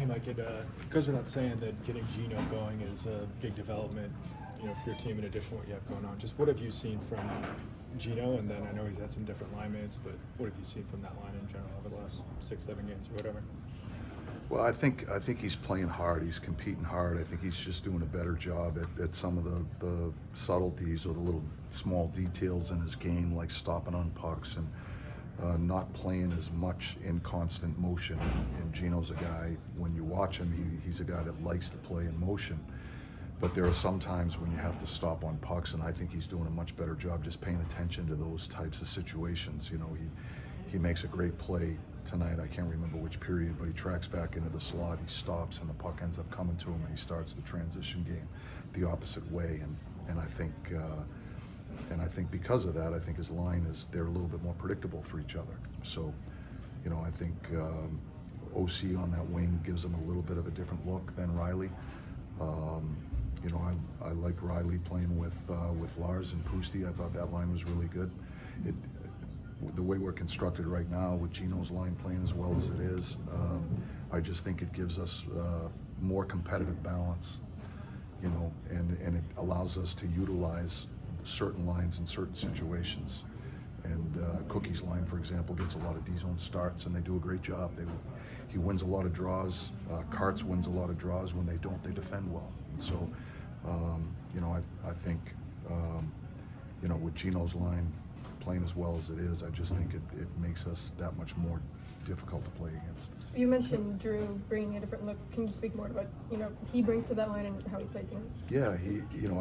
Hey Mike, it goes without saying that getting Gino going is a big development, for your team in addition to what you have going on. Just what have you seen from Gino? And then I know he's had some different line mates, but what have you seen from that line in general over the last 6-7 games or whatever? Well, I think he's playing hard. He's competing hard. I think he's just doing a better job at some of the subtleties or the little small details in his game, like stopping on pucks and not playing as much in constant motion. And Gino's a guy, when you watch him, he's a guy that likes to play in motion. But there are some times when you have to stop on pucks, and I think he's doing a much better job just paying attention to those types of situations. He makes a great play tonight. I can't remember which period, but he tracks back into the slot, he stops, and the puck ends up coming to him, and he starts the transition game the opposite way. And I think because of that, I think his line they're a little bit more predictable for each other. So, I think OC on that wing gives him a little bit of a different look than Riley. I liked Riley playing with Lars and Pusty. I thought that line was really good. The way we're constructed right now with Gino's line playing as well as it is, I just think it gives us more competitive balance, and it allows us to utilize certain lines in certain situations. And Cookie's line, for example, gets a lot of D-zone starts, and they do a great job. He wins a lot of draws. Karts wins a lot of draws. When they don't, they defend well. And so, I think, with Gino's line playing as well as it is, I just think it makes us that much more difficult to play against. You mentioned Drew bringing a different look. Can you speak more about he brings to that line and how he plays him? Yeah,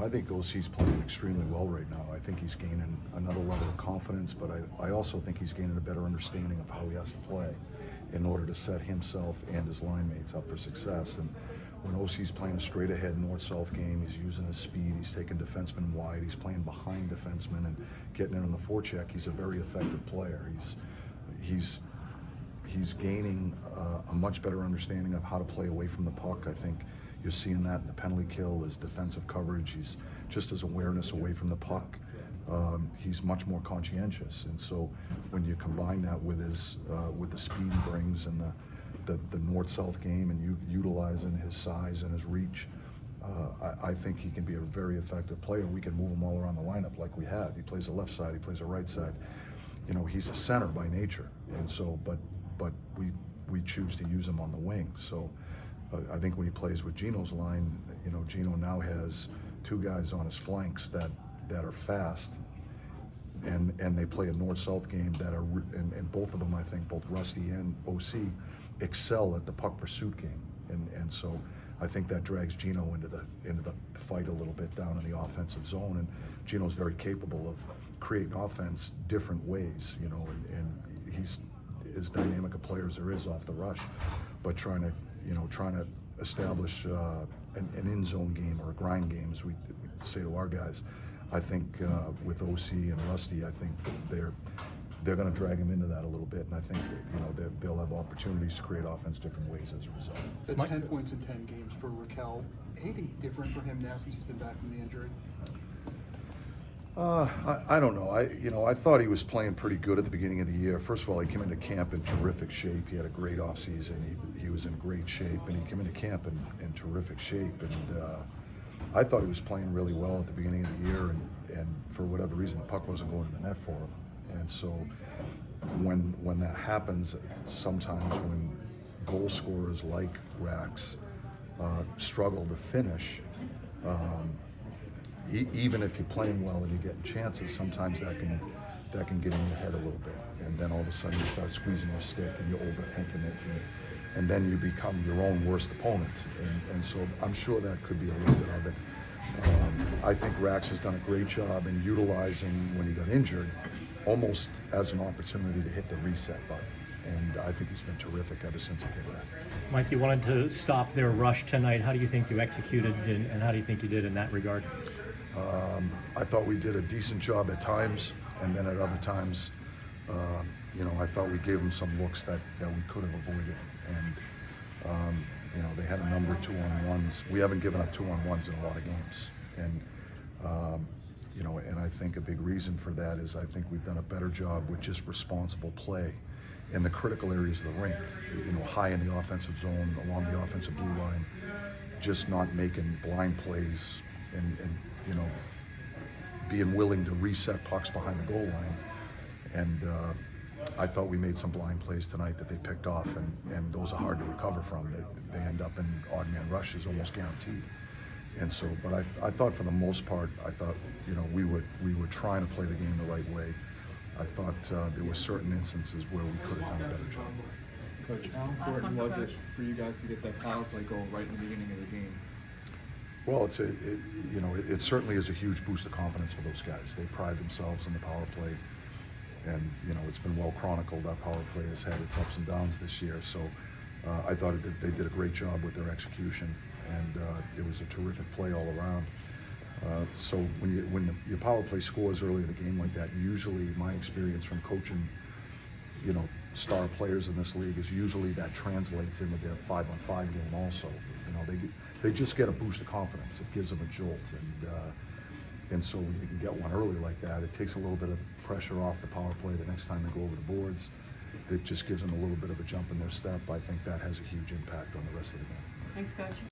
I think OC's playing extremely well right now. I think he's gaining another level of confidence, but I also think he's gaining a better understanding of how he has to play in order to set himself and his line mates up for success. And when OC's playing a straight ahead north-south game, he's using his speed, he's taking defensemen wide, he's playing behind defensemen and getting in on the forecheck. He's a very effective player. He's gaining a much better understanding of how to play away from the puck. I think you're seeing that in the penalty kill, his defensive coverage. He's just his awareness away from the puck. He's much more conscientious, and so when you combine that with the speed he brings and the north-south game and utilizing his size and his reach, I think he can be a very effective player. We can move him all around the lineup like we have. He plays a left side, he plays a right side. He's a center by nature, and so but we choose to use him on the wing. So I think when he plays with Gino's line, Gino now has two guys on his flanks that are fast, and they play a north-south game that are, and both of them, I think, both Rusty and OC, excel at the puck pursuit game, and so I think that drags Gino into the fight a little bit down in the offensive zone. And Gino's very capable of creating offense different ways, and he's as dynamic a player as there is off the rush, but trying to establish an in-zone game or a grind game, as we say to our guys. I think with OC and Rusty, I think they're going to drag him into that a little bit, and I think that, they'll have opportunities to create offense different ways as a result. That's 10 points in 10 games for Rakell. Anything different for him now since he's been back from the injury? I don't know. I thought he was playing pretty good at the beginning of the year. First of all, he came into camp in terrific shape. He had a great offseason. He was in great shape, and he came into camp in terrific shape. And I thought he was playing really well at the beginning of the year, and for whatever reason, the puck wasn't going to the net for him. And so when that happens, sometimes when goal scorers like Rax struggle to finish, even if you're playing well and you're getting chances, sometimes that can get in your head a little bit, and then all of a sudden you start squeezing your stick and you're overthinking it, and then you become your own worst opponent. And so I'm sure that could be a little bit of it. I think Rax has done a great job in utilizing when he got injured almost as an opportunity to hit the reset button. And I think he's been terrific ever since he came back. Mike, you wanted to stop their rush tonight. How do you think you executed, and how do you think you did in that regard? I thought we did a decent job at times, and then at other times, I thought we gave them some looks that we could have avoided. And, they had a number of 2-on-1s. We haven't given up 2-on-1s in a lot of games. And, and I think a big reason for that is I think we've done a better job with just responsible play in the critical areas of the rink, high in the offensive zone, along the offensive blue line, just not making blind plays and being willing to reset pucks behind the goal line. And I thought we made some blind plays tonight that they picked off, and those are hard to recover from. They end up in odd man rushes, almost guaranteed. And so, but I thought for the most part, I thought we were trying to play the game the right way. I thought there were certain instances where we could have done a better job. Coach, how important was it for you guys to get that power play goal right in the beginning of the game? Well, it certainly is a huge boost of confidence for those guys. They pride themselves in the power play, and it's been well chronicled. Our power play has had its ups and downs this year. So I thought they did a great job with their execution, and it was a terrific play all around. So when your power play scores early in the game like that, usually my experience from coaching, star players in this league is usually that translates into their 5-on-5 game also. They just get a boost of confidence. It gives them a jolt, and so when you can get one early like that, it takes a little bit of pressure off the power play the next time they go over the boards. It just gives them a little bit of a jump in their step. I think that has a huge impact on the rest of the game. Thanks, Coach.